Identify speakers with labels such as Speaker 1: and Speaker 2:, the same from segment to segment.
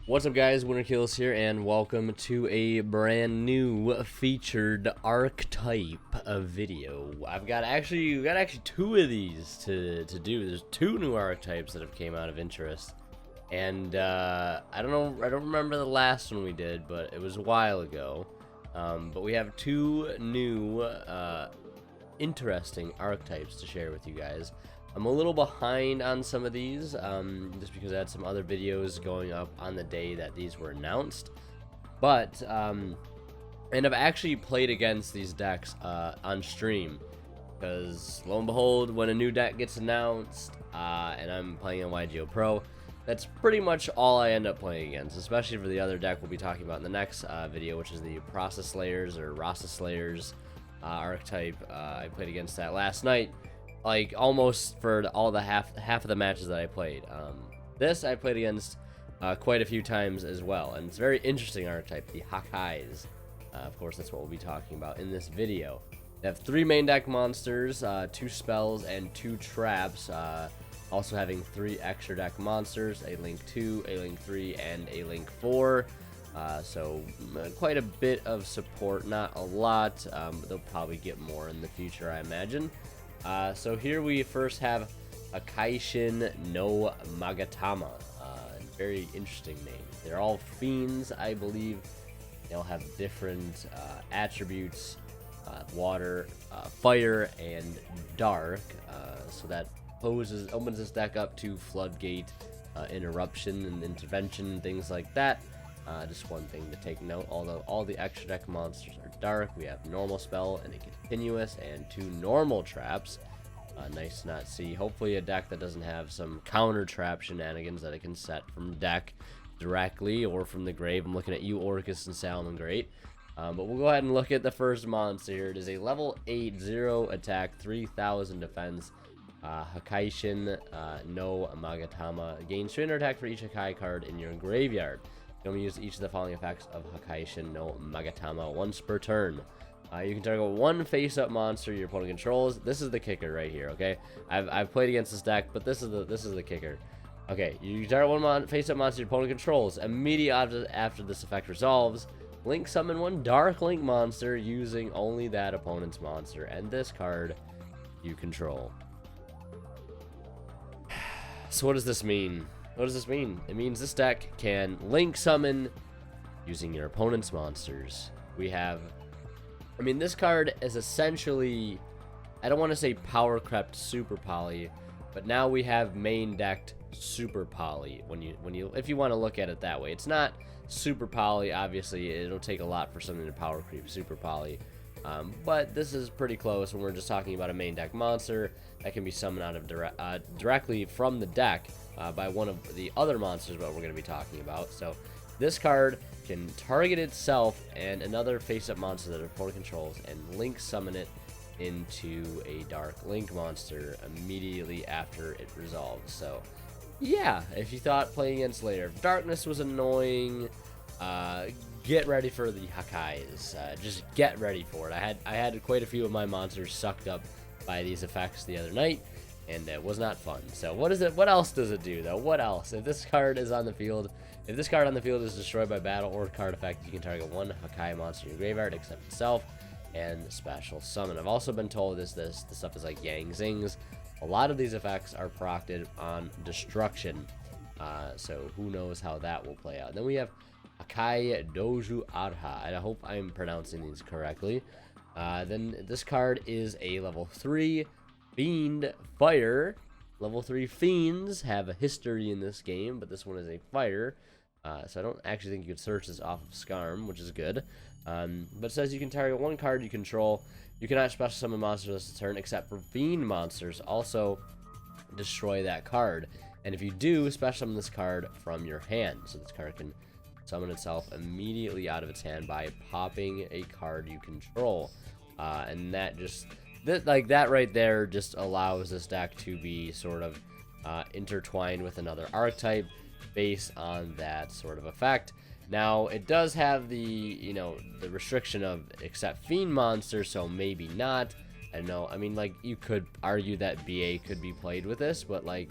Speaker 1: What's up, guys? Winter Kills here, and welcome to a brand new featured Archetype video. We got actually two of these to do. There's two new archetypes that have came out of interest, and I don't remember the last one we did, but it was a while ago. But we have two new interesting archetypes to share with you guys. I'm a little behind on some of these, just because I had some other videos going up on the day that these were announced. But, and I've actually played against these decks on stream, because lo and behold, when a new deck gets announced, and I'm playing on Yugioh Pro, that's pretty much all I end up playing against, especially for the other deck we'll be talking about in the next video, which is the Process Slayers or Rasa Slayers archetype. I played against that last night. Like almost for all the half of the matches that I played. This I played against quite a few times as well, and it's a very interesting archetype, the Hakais. Of course, that's what we'll be talking about in this video. They have 3 main deck monsters, 2 spells, and 2 traps. Also having 3 extra deck monsters, a Link 2, a Link 3, and a Link 4. So quite a bit of support, not a lot, but they'll probably get more in the future, I imagine. So here we first have Hakai no Magatama. Very interesting name. They're all fiends, I believe. They'll have different attributes, water, fire, and dark. So that opens this deck up to Floodgate, Interruption, and Intervention, things like that. Just one thing to take note, although all the extra deck monsters are dark, we have normal spell and a continuous and 2 normal traps. Nice to not see. Hopefully a deck that doesn't have some counter trap shenanigans that it can set from deck directly or from the grave. I'm looking at you, Orcus and Salmon Great. But we'll go ahead and look at the first monster here. It is a level 8, 0 attack, 3000 defense. Hakai no Magatama. Gain 300 attack for each Hakai card in your graveyard. You can use each of the following effects of Hakai no Magatama once per turn. You can target 1 face-up monster your opponent controls. This is the kicker right here, okay? I've played against this deck, but this is the kicker. Okay, you target 1 face-up monster your opponent controls. Immediately after this effect resolves, Link summon 1 Dark Link monster using only that opponent's monster and this card you control. So what does this mean? What does this mean? It means this deck can Link summon using your opponent's monsters. We have, I mean, this card is essentially, I don't want to say power crept super poly, but now we have main decked super poly if you want to look at it that way. It's not super poly, obviously it'll take a lot for something to power creep super poly. But this is pretty close when we're just talking about a main deck monster that can be summoned out of directly from the deck by one of the other monsters that we're going to be talking about. So this card can target itself and another face-up monster that opponent controls and Link summon it into a Dark Link monster immediately after it resolves. So yeah, if you thought playing against Layer of Darkness was annoying, get ready for the Hakais. Just get ready for it. I had quite a few of my monsters sucked up by these effects the other night, and it was not fun. So what else does it do though? What else? If this card is on the field, if this card on the field is destroyed by battle or card effect, you can target 1 Hakai monster in your graveyard except itself and special summon. I've also been told this stuff is like Yang Zings. A lot of these effects are procted on destruction. So who knows how that will play out. Then we have Hakai Doju Arha, and I hope I'm pronouncing these correctly. Then this card is a level 3 Fiend Fire. Level 3 Fiends have a history in this game, but this one is a fire. So I don't actually think you could search this off of Skarm, which is good. But it says you can target 1 card you control. You cannot special summon monsters this turn except for Fiend monsters. Also, destroy that card. And if you do, special summon this card from your hand. So this card can summon itself immediately out of its hand by popping a card you control. And that just, like that right there, just allows this deck to be sort of intertwined with another archetype based on that sort of effect. Now, it does have the, the restriction of except Fiend monsters, so maybe not. I don't know. I mean, like, you could argue that BA could be played with this, but, like,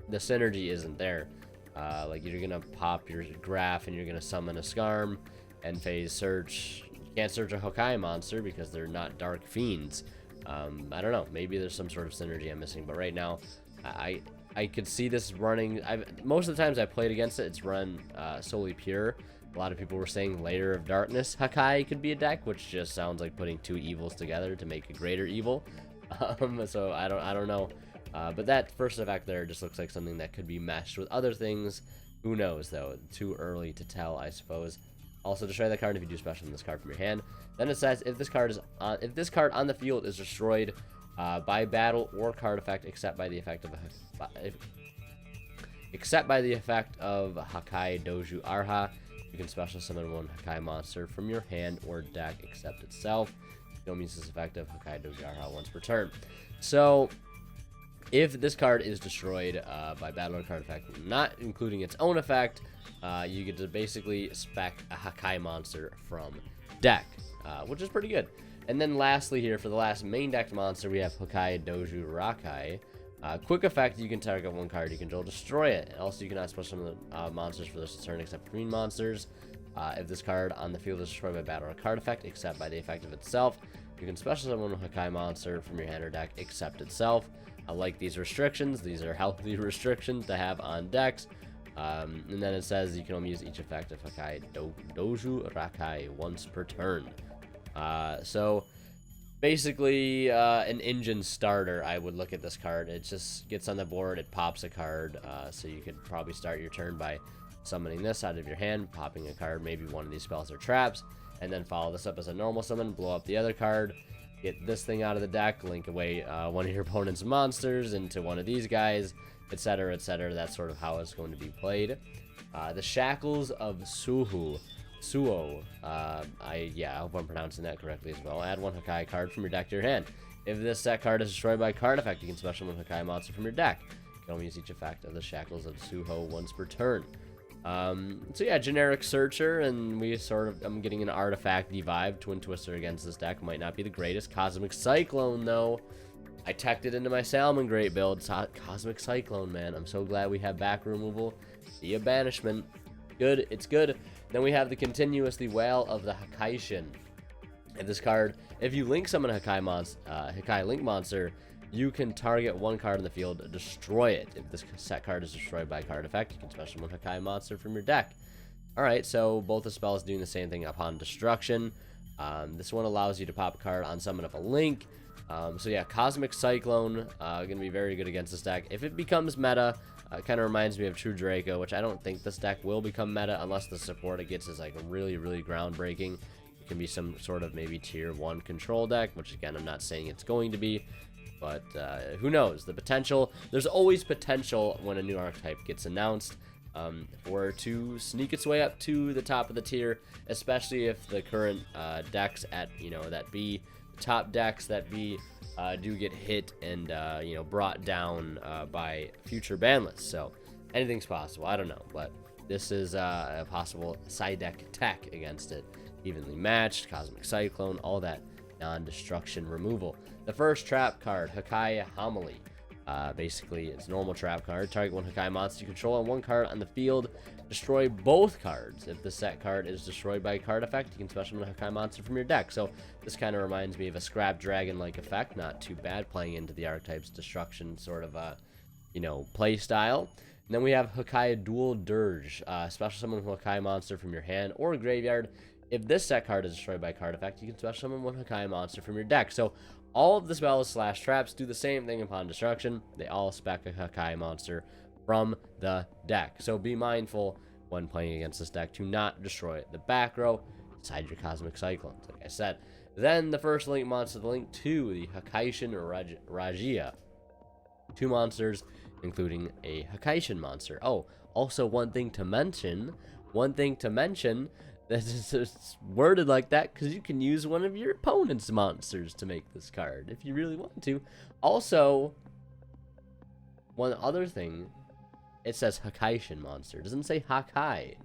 Speaker 1: the synergy isn't there. Like you're gonna pop your graph and you're gonna summon a Skarm, end phase search. You can't search a Hakai monster because they're not dark fiends. I don't know, maybe there's some sort of synergy I'm missing, but right now I could see this running. Most of the times I played against it, it's run solely pure. A lot of people were saying Layer of Darkness Hakai could be a deck, which just sounds like putting two evils together to make a greater evil. So I don't know. But that first effect there just looks like something that could be meshed with other things. Who knows, though? Too early to tell, I suppose. Also, destroy that card if you do special from this card from your hand. Then it says if this card on the field is destroyed by battle or card effect, except by the effect of Hakai Doju Arha, you can special summon one Hakai monster from your hand or deck except itself. You don't use this effect of Hakai Doju Arha once per turn. So if this card is destroyed by battle or card effect, not including its own effect, you get to basically spec a Hakai monster from deck, which is pretty good. And then lastly here, for the last main deck monster, we have Hakai Doju Rakai. Quick effect, you can target one card you control, destroy it. And also, you cannot special summon monsters for this turn except green monsters. If this card on the field is destroyed by battle or card effect, except by the effect of itself, you can special summon a Hakai monster from your hand or deck except itself. I like these restrictions. These are healthy restrictions to have on decks. And then it says you can only use each effect of Hakai Doju Rakai once per turn. So basically an engine starter. I would look at this card. It just gets on the board, it pops a card, so you could probably start your turn by summoning this out of your hand, popping a card, maybe one of these spells or traps, and then follow this up as a normal summon, blow up the other card, get this thing out of the deck, link away one of your opponent's monsters into one of these guys, etc, etc. That's sort of how it's going to be played. The Shackles of Suo. I hope I'm pronouncing that correctly as well. Add one Hakai card from your deck to your hand. If this set card is destroyed by card effect, you can special one Hakai monster from your deck. You can only use each effect of the Shackles of Suo once per turn. So yeah, generic searcher, and I'm getting an artifacty vibe. Twin Twister against this deck might not be the greatest. Cosmic Cyclone, though, I teched it into my Salmon Great build. Cosmic Cyclone, man. I'm so glad we have back removal via banishment. Good, it's good. Then we have the Continuously Wail of the Hakaishin. If you link summon a Hakai Link monster, you can target one card in the field, destroy it. If this set card is destroyed by card effect, you can special one Hakai monster from your deck. Alright, so both the spells doing the same thing upon destruction. This one allows you to pop a card on summon of a link. So yeah, Cosmic Cyclone, going to be very good against this deck. If it becomes meta, it kind of reminds me of True Draco, which I don't think this deck will become meta unless the support it gets is like really, really groundbreaking. It can be some sort of maybe tier 1 control deck, which again, I'm not saying it's going to be. But who knows? The potential, there's always potential when a new archetype gets announced for it to sneak its way up to the top of the tier, especially if the current decks at, the top decks that do get hit and, brought down by future ban lists. So anything's possible. I don't know, but this is a possible side deck tech against it. Evenly matched, Cosmic Cyclone, all that non-destruction removal. The first trap card, Hakai Homily. Basically, it's a normal trap card. Target one Hakai monster you control on one card on the field. Destroy both cards. If the set card is destroyed by a card effect, you can special summon a Hakai monster from your deck. So this kind of reminds me of a Scrap Dragon-like effect. Not too bad, playing into the archetype's destruction sort of, play style. And then we have Hakai Dual Dirge. Special summon a Hakai monster from your hand or graveyard. If this set card is destroyed by card effect, you can special summon one Hakai monster from your deck. So all of the spells / traps do the same thing upon destruction. They all spec a Hakai monster from the deck. So be mindful when playing against this deck to not destroy the back row inside your Cosmic Cyclones, like I said. Then the first link monster, the link 2, the Hakaishin Rajia. 2 monsters, including a Hakaishin monster. Oh, also one thing to mention, that it's worded like that because you can use one of your opponent's monsters to make this card if you really want to. Also, one other thing, it says Hakaishin monster. It doesn't say Hakai.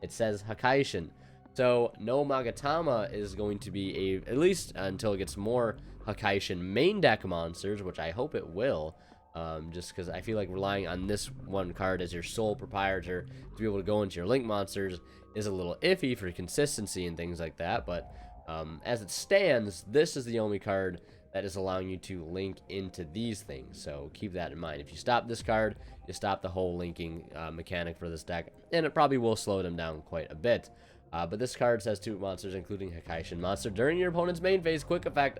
Speaker 1: It says Hakaishin. So no Magatama is going to be at least until it gets more Hakaishin main deck monsters, which I hope it will. just because I feel like relying on this one card as your sole proprietor to be able to go into your link monsters is a little iffy for consistency and things like that. But as it stands, this is the only card that is allowing you to link into these things, so keep that in mind. If you stop this card, you stop the whole linking mechanic for this deck, and it probably will slow them down quite a bit. But this card says 2 monsters, including Hakai monster. During your opponent's main phase, quick effect,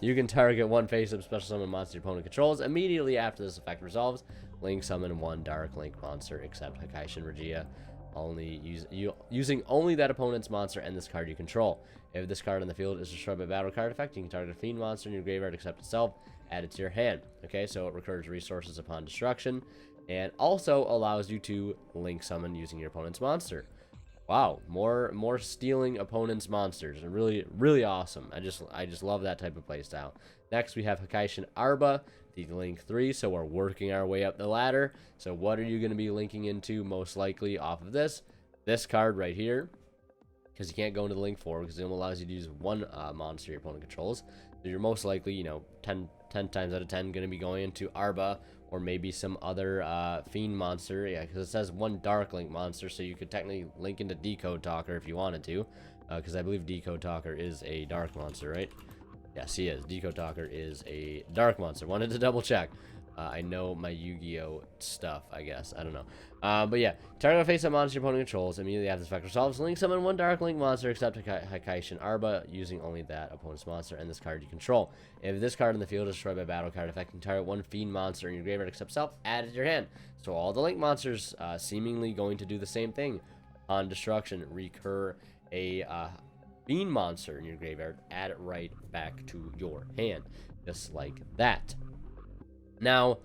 Speaker 1: you can target 1 face-up special summon monster your opponent controls. Immediately after this effect resolves, link summon 1 dark link monster, except Hakai Regia. Using only that opponent's monster and this card you control. If this card on the field is destroyed by battle card effect, you can target a fiend monster in your graveyard except itself, add it to your hand. Okay, so it recurs resources upon destruction, and also allows you to link summon using your opponent's monster. Wow, more stealing opponent's monsters. Really awesome. I just love that type of playstyle. Next we have Hakai Arba, the link 3, so we're working our way up the ladder. So what are you going to be linking into most likely off of this? This card right here, because you can't go into the link 4 because it only allows you to use 1 monster your opponent controls. So you're most likely, you know, 10 times out of 10 going to be going into Arba or maybe some other fiend monster. Yeah, because it says 1 dark link monster, so you could technically link into Decode Talker if you wanted to, because I believe Decode Talker is a dark monster, right? Yes, he is. Decode Talker is a dark monster. Wanted to double check. I know my Yu-Gi-Oh stuff, I guess. I don't know. But yeah, target a face-up monster your opponent controls. Immediately after this effect resolves, link summon 1 dark link monster except Hakai Arba using only that opponent's monster and this card you control. If this card in the field is destroyed by battle card effect, you can target 1 fiend monster in your graveyard except self, add it to your hand. So all the link monsters seemingly going to do the same thing. On destruction, recur a fiend monster in your graveyard, add it right back to your hand, just like that. Now,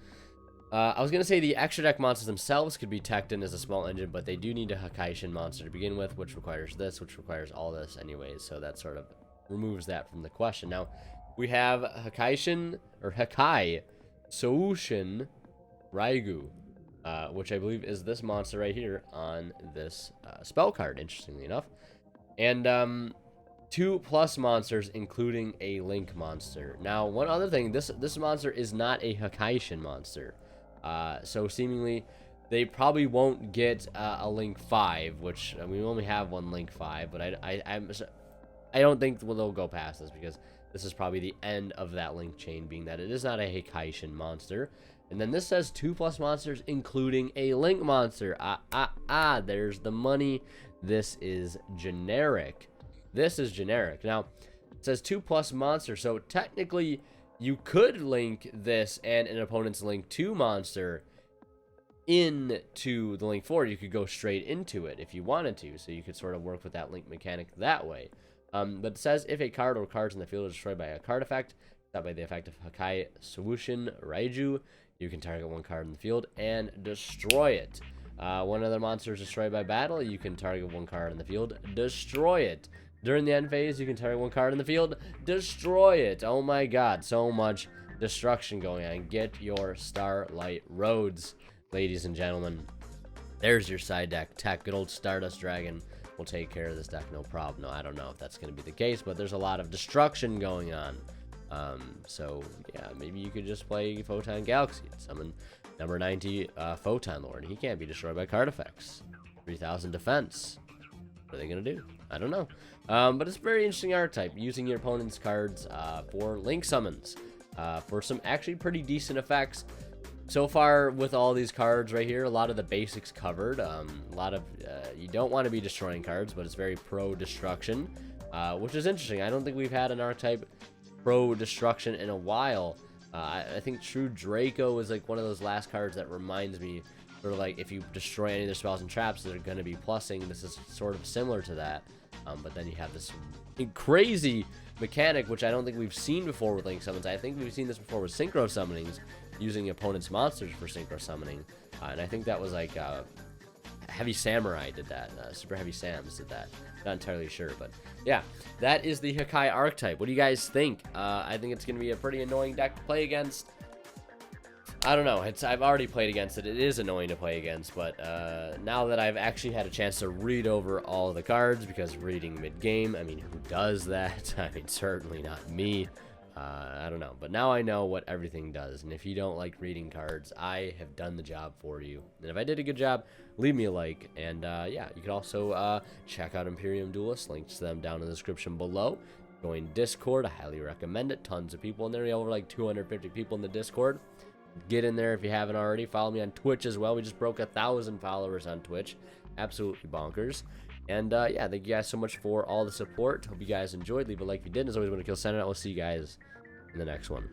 Speaker 1: I was going to say the extra deck monsters themselves could be teched in as a small engine, but they do need a Hakai monster to begin with, which requires this, which requires all this anyways, so that sort of removes that from the question. Now, we have Hakai Soushin Raigu, which I believe is this monster right here on this spell card, interestingly enough. And 2+ monsters, including a link monster. Now, one other thing, this monster is not a Hakai monster. So seemingly, they probably won't get a link 5, which we only have 1 link 5, but I don't think they'll go past this, because this is probably the end of that link chain, being that it is not a Hakai monster. And then this says 2+ monsters, including a link monster. There's the money. This is generic. This is generic. Now, it says 2+ monster, so technically you could link this and an opponent's link 2 monster into the link 4. You could go straight into it if you wanted to, so you could sort of work with that link mechanic that way. But it says if a card or cards in the field is destroyed by a card effect, not by the effect of Hakai Soushin Raiju, you can target 1 card in the field and destroy it. 1 other monster is destroyed by battle, you can target 1 card in the field, destroy it. During the end phase, you can target 1 card in the field, destroy it. Oh my god, so much destruction going on. Get your Starlight Roads, ladies and gentlemen. There's your side deck tech. Good old Stardust Dragon will take care of this deck, no problem. No, I don't know if that's going to be the case, but there's a lot of destruction going on. So, yeah, maybe you could just play Photon Galaxy and summon number 90 Photon Lord. He can't be destroyed by card effects. 3,000 defense. What are they going to do? I don't know. But it's a very interesting archetype, using your opponent's cards for link summons for some actually pretty decent effects. So far, with all these cards right here, a lot of the basics covered. A lot of, you don't want to be destroying cards, but it's very pro-destruction, which is interesting. I don't think we've had an archetype pro-destruction in a while. I think True Draco is like one of those last cards that reminds me, sort of like if you destroy any of their spells and traps, they're going to be plussing. This is sort of similar to that. But then you have this crazy mechanic, which I don't think we've seen before with link summons. I think we've seen this before with synchro summonings, using opponent's monsters for synchro summoning. And I think that was like Heavy Samurai did that. Super Heavy Sams did that. Not entirely sure, but yeah, that is the Hakai archetype. What do you guys think? I think it's going to be a pretty annoying deck to play against. I don't know. I've already played against it. It is annoying to play against, but now that I've actually had a chance to read over all the cards, because reading mid-game, I mean, who does that? I mean, certainly not me. I don't know, but now I know what everything does, and if you don't like reading cards, I have done the job for you. And if I did a good job, leave me a like, and yeah, you can also check out Imperium Duelists, links to them down in the description below. Join Discord, I highly recommend it. Tons of people in there, over like 250 people in the Discord. Get in there if you haven't already. Follow me on Twitch as well. We just broke 1,000 followers on Twitch. Absolutely bonkers. And yeah, thank you guys so much for all the support. Hope you guys enjoyed. Leave a like if you did. As always, when to kill Senate, we'll see you guys in the next one.